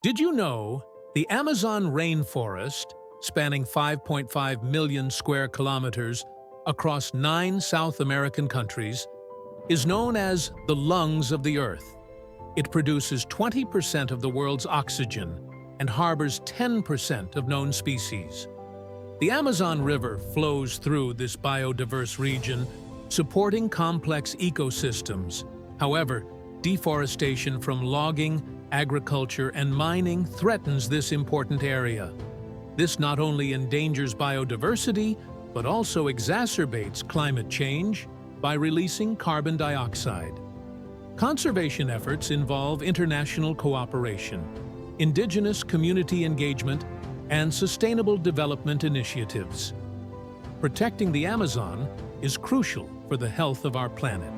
Did you know the Amazon rainforest, spanning 5.5 million square kilometers across 9 South American countries, is known as the lungs of the Earth? It produces 20% of the world's oxygen and harbors 10% of known species. The Amazon River flows through this biodiverse region, supporting complex ecosystems. However, deforestation from logging, agriculture, and mining threatens this important area. This not only endangers biodiversity, but also exacerbates climate change by releasing carbon dioxide. Conservation efforts involve international cooperation, indigenous community engagement, and sustainable development initiatives. Protecting the Amazon is crucial for the health of our planet.